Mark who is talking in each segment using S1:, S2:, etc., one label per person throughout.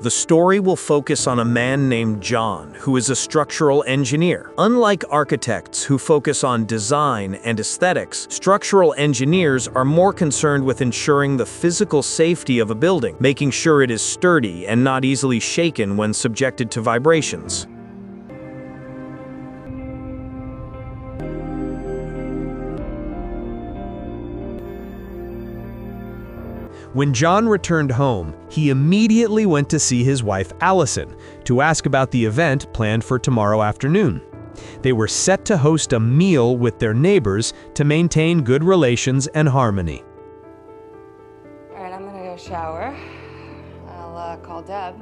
S1: The story will focus on a man named John, who is a structural engineer. Unlike architects who focus on design and aesthetics, structural engineers are more concerned with ensuring the physical safety of a building, making sure it is sturdy and not easily shaken when subjected to vibrations. When John returned home, he immediately went to see his wife Allison to ask about the event planned for tomorrow afternoon. They were set to host a meal with their neighbors to maintain good relations and harmony.
S2: All right, I'm gonna go shower. I'll call Deb.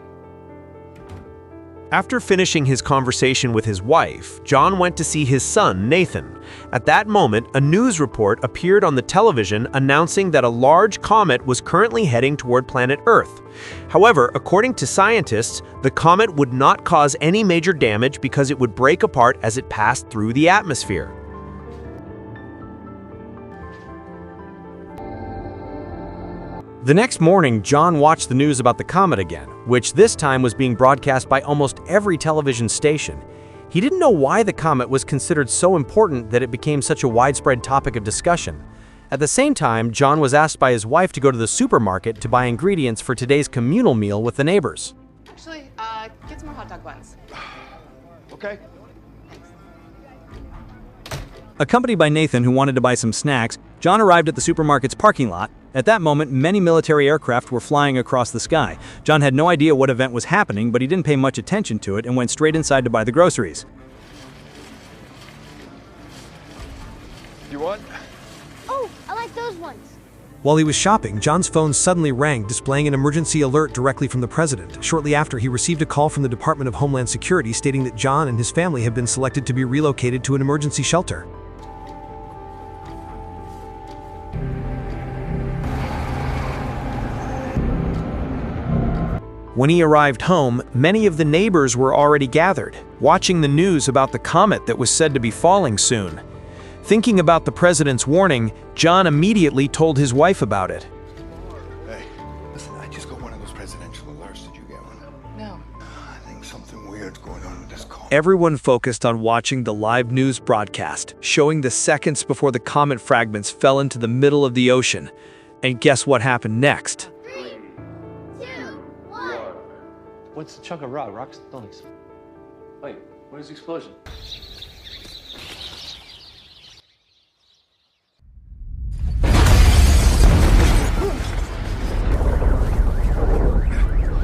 S1: After finishing his conversation with his wife, John went to see his son, Nathan. At that moment, a news report appeared on the television announcing that a large comet was currently heading toward planet Earth. However, according to scientists, the comet would not cause any major damage because it would break apart as it passed through the atmosphere. The next morning, John watched the news about the comet again, which this time was being broadcast by almost every television station. He didn't know why the comet was considered so important that it became such a widespread topic of discussion. At the same time, John was asked by his wife to go to the supermarket to buy ingredients for today's communal meal with the neighbors.
S2: Actually, get some more hot dog buns.
S3: Okay.
S4: Accompanied by Nathan, who wanted to buy some snacks, John arrived at the supermarket's parking lot. At that moment, many military aircraft were flying across the sky. John had no idea what event was happening, but he didn't pay much attention to it and went straight inside to buy the groceries.
S3: You want?
S5: Oh, I like those ones.
S6: While he was shopping, John's phone suddenly rang, displaying an emergency alert directly from the president. Shortly after, he received a call from the Department of Homeland Security stating that John and his family have been selected to be relocated to an emergency shelter.
S1: When he arrived home, many of the neighbors were already gathered, watching the news about the comet that was said to be falling soon. Thinking about the president's warning, John immediately told his wife about it.
S3: Hey, listen, I just got one of those presidential alerts. Did you get one?
S2: No.
S3: I think something weird's going on with this call.
S1: Everyone focused on watching the live news broadcast, showing the seconds before the comet fragments fell into the middle of the ocean. And guess what happened next?
S7: What's the chunk of rock? Rocks? Don't explode. Wait, what is the explosion?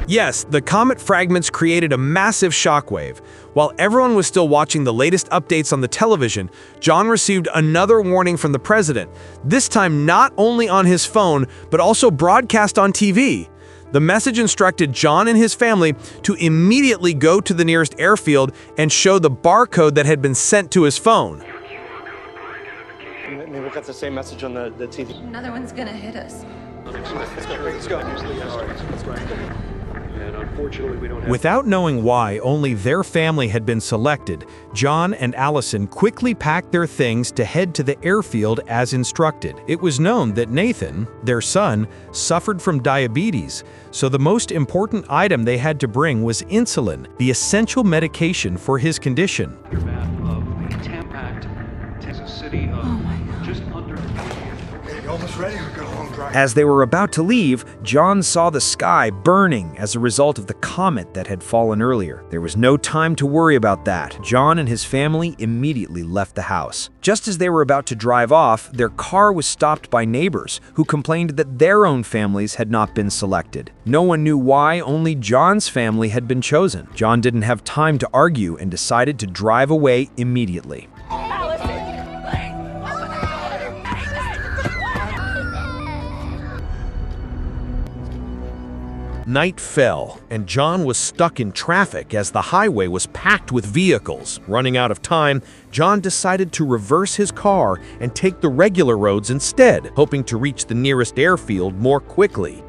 S1: Yes, the comet fragments created a massive shockwave. While everyone was still watching the latest updates on the television, John received another warning from the president, this time not only on his phone, but also broadcast on TV. The message instructed John and his family to immediately go to the nearest airfield and show the barcode that had been sent to his phone.
S7: Maybe we got the same message on the TV.
S2: Another one's gonna hit us.
S7: Let's go. And unfortunately, we don't have...
S1: Without knowing why only their family had been selected, John and Allison quickly packed their things to head to the airfield as instructed. It was known that Nathan, their son, suffered from diabetes, so the most important item they had to bring was insulin, the essential medication for his condition.
S3: Almost ready? We've got a long drive.
S1: As they were about to leave, John saw the sky burning as a result of the comet that had fallen earlier. There was no time to worry about that. John and his family immediately left the house. Just as they were about to drive off, their car was stopped by neighbors who complained that their own families had not been selected. No one knew why only John's family had been chosen. John didn't have time to argue and decided to drive away immediately. Night fell, and John was stuck in traffic as the highway was packed with vehicles. Running out of time, John decided to reverse his car and take the regular roads instead, hoping to reach the nearest airfield more quickly.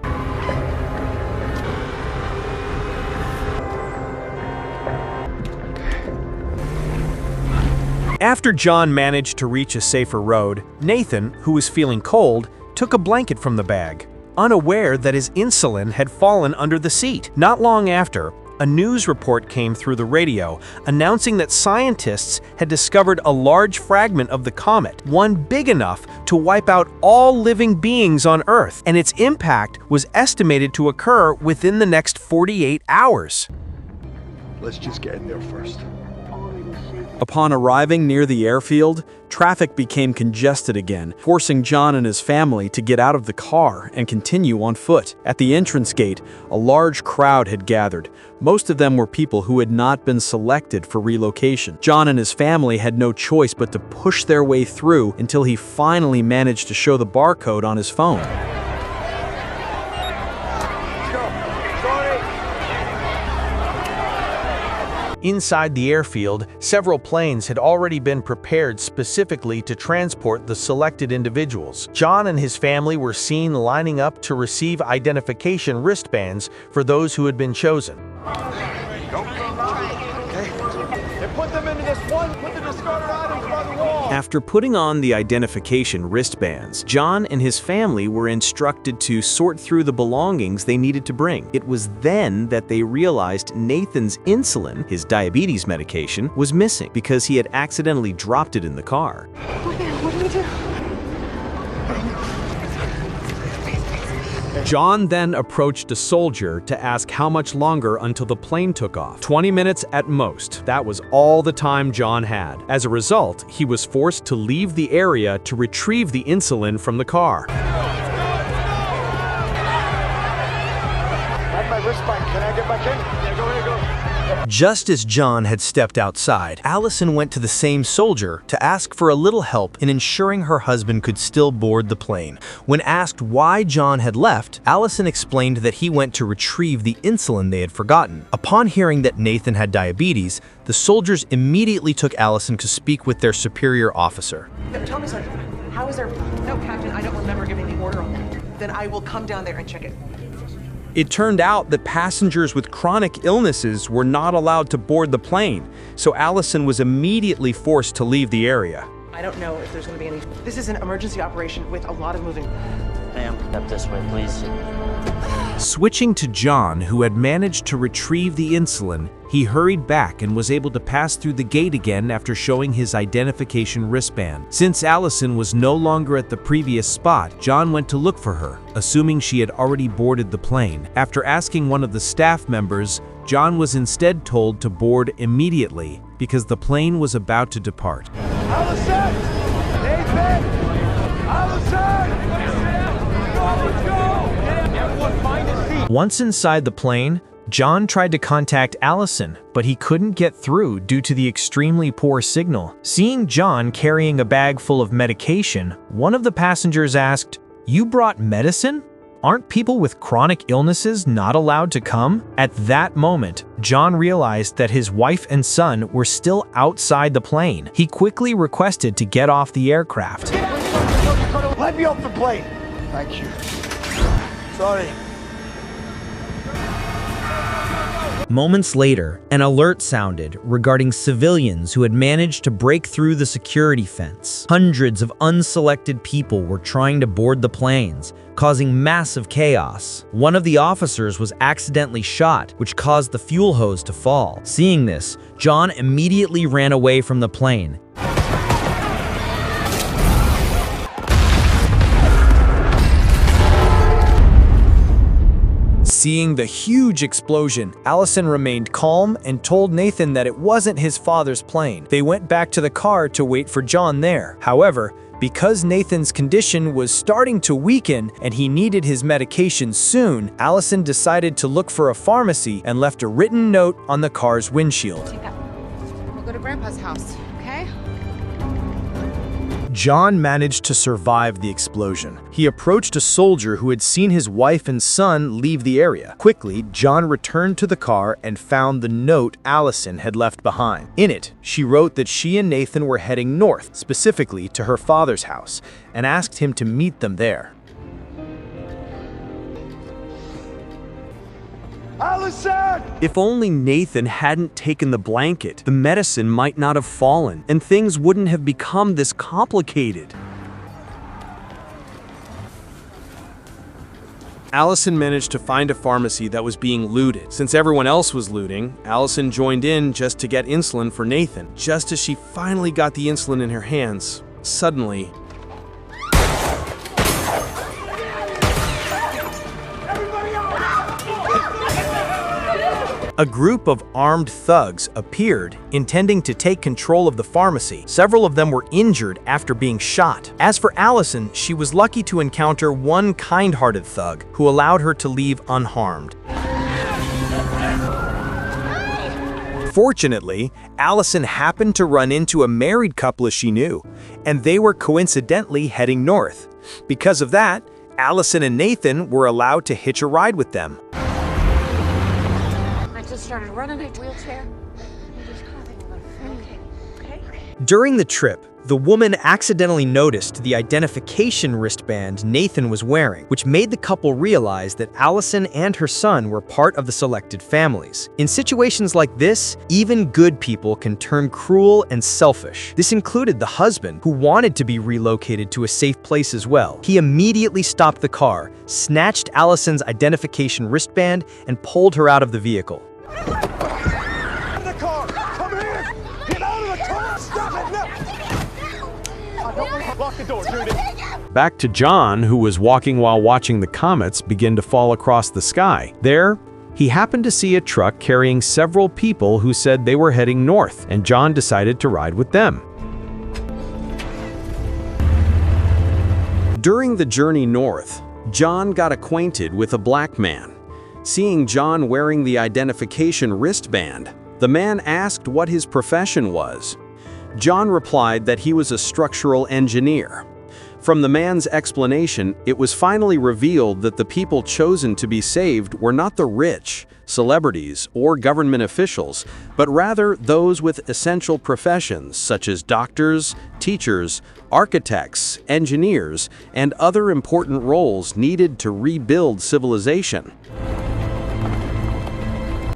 S1: After John managed to reach a safer road, Nathan, who was feeling cold, took a blanket from the bag.
S6: unaware that his insulin had fallen under the seat. Not long after, a news report came through the radio announcing that scientists had discovered a large fragment of the comet, one big enough to wipe out all living beings on Earth, and its impact was estimated to occur within the next 48 hours.
S3: Let's just get in there first.
S4: Upon arriving near the airfield, traffic became congested again, forcing John and his family to get out of the car and continue on foot. At the entrance gate, a large crowd had gathered. Most of them were people who had not been selected for relocation. John and his family had no choice but to push their way through until he finally managed to show the barcode on his phone.
S6: Inside the airfield, several planes had already been prepared specifically to transport the selected individuals. John and his family were seen lining up to receive identification wristbands for those who had been chosen.
S3: Put them into this one. Put the discarded items by the wall.
S4: After putting on the identification wristbands, John and his family were instructed to sort through the belongings they needed to bring. It was then that they realized Nathan's insulin, his diabetes medication, was missing because he had accidentally dropped it in the car.
S2: What do we do?
S4: John then approached a soldier to ask how much longer until the plane took off. 20 minutes at most. That was all the time John had. As a result, he was forced to leave the area to retrieve the insulin from the car.
S3: Have my wristband. Can I get back in? Yeah, go ahead, go.
S6: Just as John had stepped outside, Allison went to the same soldier to ask for a little help in ensuring her husband could still board the plane. When asked why John had left, Allison explained that he went to retrieve the insulin they had forgotten. Upon hearing that Nathan had diabetes, the soldiers immediately took Allison to speak with their superior officer.
S8: Tell me, Sergeant, how is there... No, Captain, I don't remember giving the order on that. Then I will come down there and check it.
S4: It turned out that passengers with chronic illnesses were not allowed to board the plane, so Allison was immediately forced to leave the area.
S8: I don't know if there's going to be any... This is an emergency operation with a lot of moving...
S9: Ma'am, step this way, please.
S1: Switching to John, who had managed to retrieve the insulin, he hurried back and was able to pass through the gate again after showing his identification wristband. Since Allison was no longer at the previous spot, John went to look for her, assuming she had already boarded the plane. After asking one of the staff members, John was instead told to board immediately because the plane was about to depart.
S3: Allison! Nathan! Allison! Everyone find a seat.
S6: Once inside the plane, John tried to contact Allison, but he couldn't get through due to the extremely poor signal. Seeing John carrying a bag full of medication, one of the passengers asked, "You brought medicine? Aren't people with chronic illnesses not allowed to come?" At that moment, John realized that his wife and son were still outside the plane. He quickly requested to get off the aircraft.
S3: Let me off the plane. Thank you. Sorry.
S1: Moments later, an alert sounded regarding civilians who had managed to break through the security fence. Hundreds of unselected people were trying to board the planes, causing massive chaos. One of the officers was accidentally shot, which caused the fuel hose to fall. Seeing this, John immediately ran away from the plane.
S4: Seeing the huge explosion, Allison remained calm and told Nathan that it wasn't his father's plane. They went back to the car to wait for John there. However, because Nathan's condition was starting to weaken and he needed his medication soon, Allison decided to look for a pharmacy and left a written note on the car's windshield.
S2: We'll go to Grandpa's house, okay?
S1: John managed to survive the explosion. He approached a soldier who had seen his wife and son leave the area. Quickly, John returned to the car and found the note Allison had left behind. In it, she wrote that she and Nathan were heading north, specifically to her father's house, and asked him to meet them there.
S3: Allison!
S4: If only Nathan hadn't taken the blanket, the medicine might not have fallen, and things wouldn't have become this complicated.
S1: Allison managed to find a pharmacy that was being looted. Since everyone else was looting, Allison joined in just to get insulin for Nathan. Just as she finally got the insulin in her hands, suddenly,
S4: a group of armed thugs appeared, intending to take control of the pharmacy. Several of them were injured after being shot. As for Allison, she was lucky to encounter one kind-hearted thug who allowed her to leave unharmed. Fortunately, Allison happened to run into a married couple she knew, and they were coincidentally heading north. Because of that, Allison and Nathan were allowed to hitch a ride with them.
S2: Started running a wheelchair. Okay.
S4: During the trip, the woman accidentally noticed the identification wristband Nathan was wearing, which made the couple realize that Allison and her son were part of the selected families. In situations like this, even good people can turn cruel and selfish. This included the husband, who wanted to be relocated to a safe place as well. He immediately stopped the car, snatched Allison's identification wristband, and pulled her out of the vehicle.
S3: The car! Come here! Get out of the car! Stop it! No! Lock the door, Judy.
S1: back to John, who was walking while watching the comets begin to fall across the sky. There, he happened to see a truck carrying several people who said they were heading north, and John decided to ride with them. During the journey north, John got acquainted with a black man. Seeing John wearing the identification wristband, the man asked what his profession was. John replied that he was a structural engineer. From the man's explanation, it was finally revealed that the people chosen to be saved were not the rich, celebrities, or government officials, but rather those with essential professions such as doctors, teachers, architects, engineers, and other important roles needed to rebuild civilization.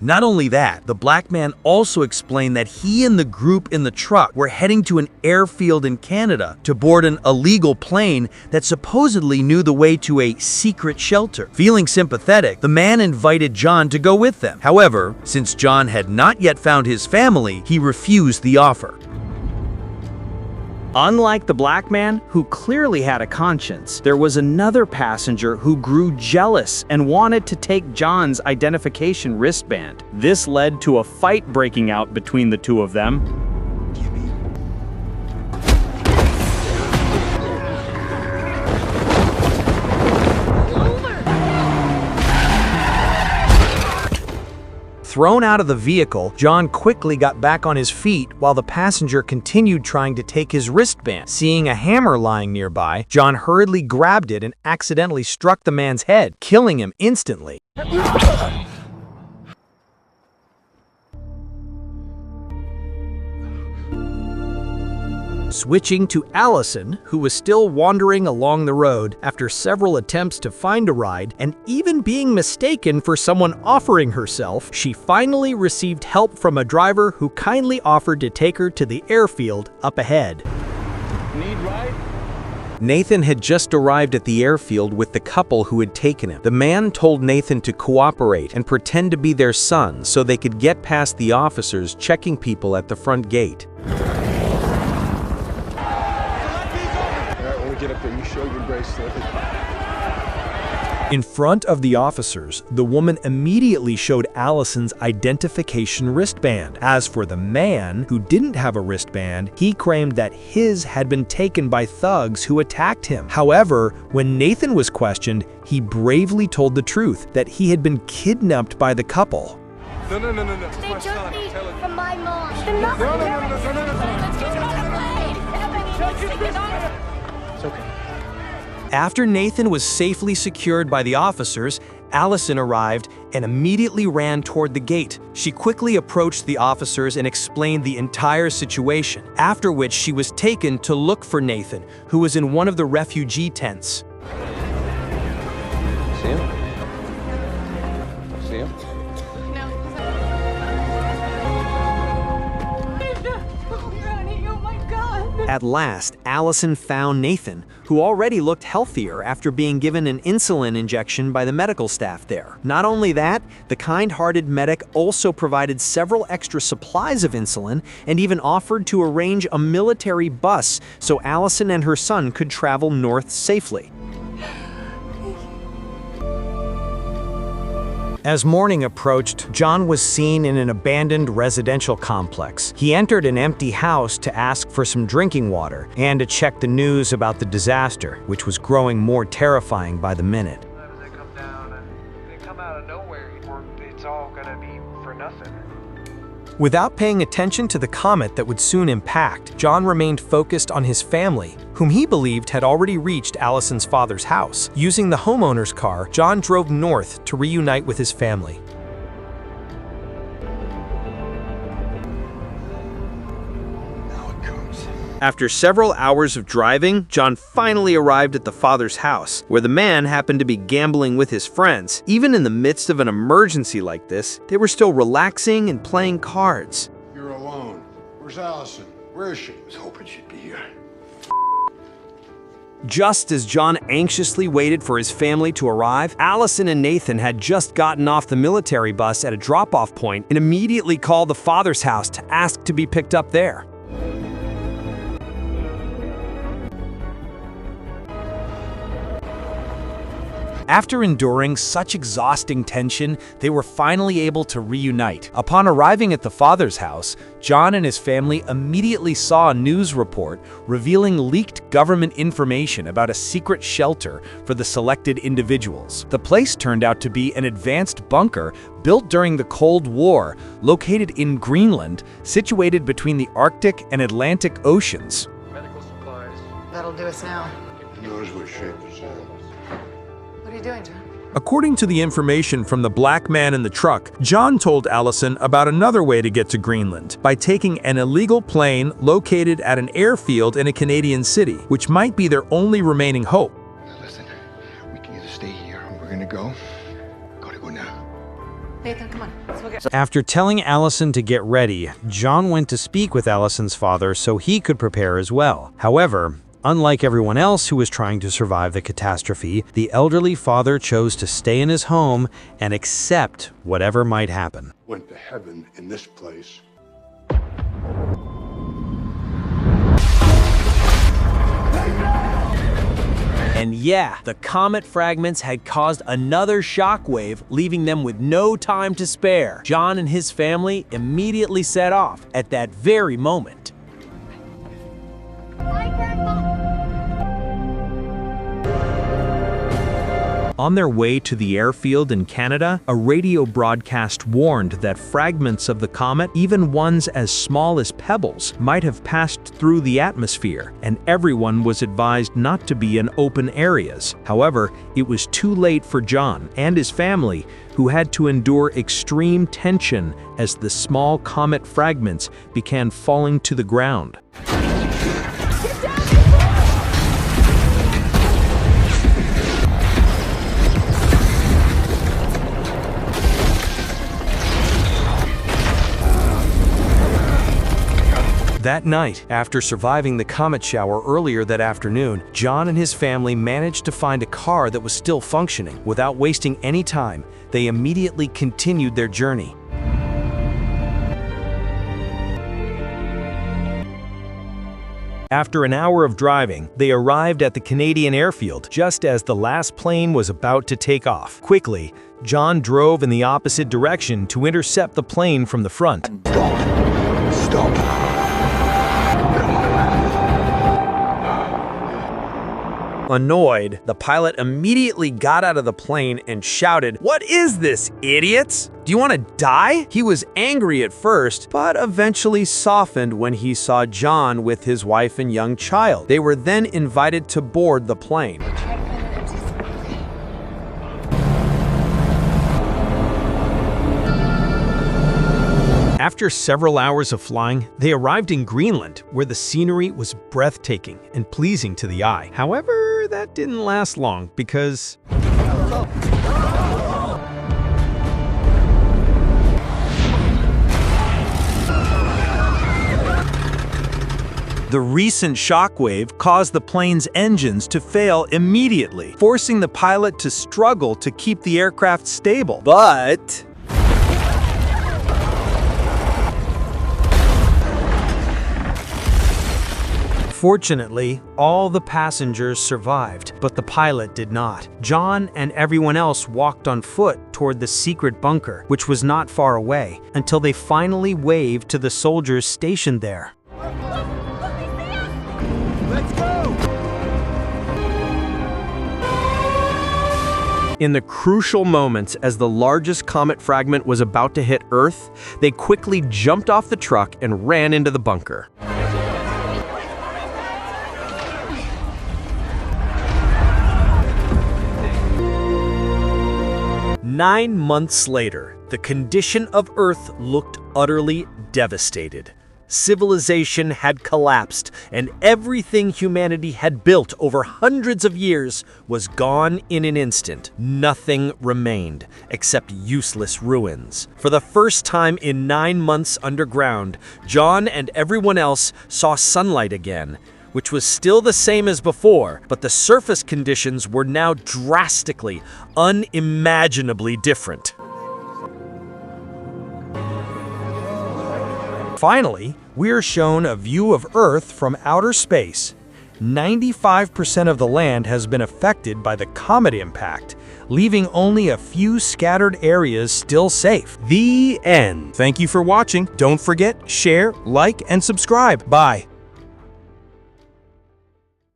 S1: Not only that, the black man also explained that he and the group in the truck were heading to an airfield in Canada to board an illegal plane that supposedly knew the way to a secret shelter. Feeling sympathetic, the man invited John to go with them. However, since John had not yet found his family, he refused the offer.
S4: Unlike the black man, who clearly had a conscience, there was another passenger who grew jealous and wanted to take John's identification wristband. This led to a fight breaking out between the two of them. Thrown out of the vehicle, John quickly got back on his feet while the passenger continued trying to take his wristband. Seeing a hammer lying nearby, John hurriedly grabbed it and accidentally struck the man's head, killing him instantly. Switching to Allison, who was still wandering along the road after several attempts to find a ride and even being mistaken for someone offering herself, she finally received help from a driver who kindly offered to take her to the airfield up ahead.
S7: Need ride?
S1: Nathan had just arrived at the airfield with the couple who had taken him. The man told Nathan to cooperate and pretend to be their son so they could get past the officers checking people at the front gate.
S3: Get up there, you show your bracelet.
S1: In front of the officers, the woman immediately showed Allison's identification wristband. As for the man, who didn't have a wristband, he claimed that his had been taken by thugs who attacked him. However, when Nathan was questioned, he bravely told the truth, that he had been kidnapped by the couple.
S3: No.
S5: They took me from my mom.
S7: It's okay.
S4: After Nathan was safely secured by the officers, Allison arrived and immediately ran toward the gate. She quickly approached the officers and explained the entire situation, after which she was taken to look for Nathan, who was in one of the refugee tents.
S7: See him? See him?
S5: Oh my God.
S4: At last, Allison found Nathan, who already looked healthier after being given an insulin injection by the medical staff there. Not only that, the kind-hearted medic also provided several extra supplies of insulin and even offered to arrange a military bus so Allison and her son could travel north safely.
S1: As morning approached, John was seen in an abandoned residential complex. He entered an empty house to ask for some drinking water and to check the news about the disaster, which was growing more terrifying by the minute.
S10: Sometimes they come down and they come out of nowhere, or it's all gonna be for nothing.
S6: Without paying attention to the comet that would soon impact, John remained focused on his family, whom he believed had already reached Allison's father's house. Using the homeowner's car, John drove north to reunite with his family.
S3: Now it comes.
S1: After several hours of driving, John finally arrived at the father's house, where the man happened to be gambling with his friends. Even in the midst of an emergency like this, they were still relaxing and playing cards.
S3: You're alone. Where's Allison? Where is she? I was hoping she'd be here.
S1: Just as John anxiously waited for his family to arrive, Allison and Nathan had just gotten off the military bus at a drop-off point and immediately called the father's house to ask to be picked up there. After enduring such exhausting tension, they were finally able to reunite. Upon arriving at the father's house, John and his family immediately saw a news report revealing leaked government information about a secret shelter for the selected individuals. The place turned out to be an advanced bunker built during the Cold War, located in Greenland, situated between the Arctic and Atlantic Oceans.
S10: Medical supplies.
S8: That'll do us now.
S3: Who knows what shape it's in?
S8: What are you doing, John?
S6: According to the information from the black man in the truck, John told Allison about another way to get to Greenland, by taking an illegal plane located at an airfield in a Canadian city, which might be their only remaining hope.
S3: Now listen, we can either stay here or we're gonna go. Gotta go now.
S8: Nathan, come on. Let's go get...
S1: After telling Allison to get ready, John went to speak with Allison's father so he could prepare as well. However, unlike everyone else who was trying to survive the catastrophe, the elderly father chose to stay in his home and accept whatever might happen.
S3: Went to heaven in this place.
S4: And yeah, the comet fragments had caused another shockwave, leaving them with no time to spare. John and his family immediately set off at that very moment.
S5: Bye, Grandpa.
S1: On their way to the airfield in Canada, a radio broadcast warned that fragments of the comet, even ones as small as pebbles, might have passed through the atmosphere, and everyone was advised not to be in open areas. However, it was too late for John and his family, who had to endure extreme tension as the small comet fragments began falling to the ground. That night, after surviving the comet shower earlier that afternoon, John and his family managed to find a car that was still functioning. Without wasting any time, they immediately continued their journey. After an hour of driving, they arrived at the Canadian airfield just as the last plane was about to take off. Quickly, John drove in the opposite direction to intercept the plane from the front.
S3: Stop.
S1: Annoyed, the pilot immediately got out of the plane and shouted, "What is this, idiots? Do you want to die?" He was angry at first, but eventually softened when he saw John with his wife and young child. They were then invited to board the plane. After several hours of flying, they arrived in Greenland, where the scenery was breathtaking and pleasing to the eye. However, that didn't last long because... The recent shockwave caused the plane's engines to fail immediately, forcing the pilot to struggle to keep the aircraft stable. But
S6: Fortunately, all the passengers survived, but the pilot did not. John and everyone else walked on foot toward the secret bunker, which was not far away, until they finally waved to the soldiers stationed there.
S1: let's go!
S11: In the crucial moments as the largest comet fragment was about to hit Earth, they quickly jumped off the truck and ran into the bunker.
S1: 9 months later, the condition of Earth looked utterly devastated. Civilization had collapsed, and everything humanity had built over hundreds of years was gone in an instant. Nothing remained except useless ruins. For the first time in 9 months underground, John and everyone else saw sunlight again, which was still the same as before, but the surface conditions were now drastically, unimaginably different.
S6: Finally, we are shown a view of Earth from outer space. 95% of the land has been affected by the comet impact, leaving only a few scattered areas still safe. The end.
S1: Thank you for watching. Don't forget, share, like, and subscribe. Bye.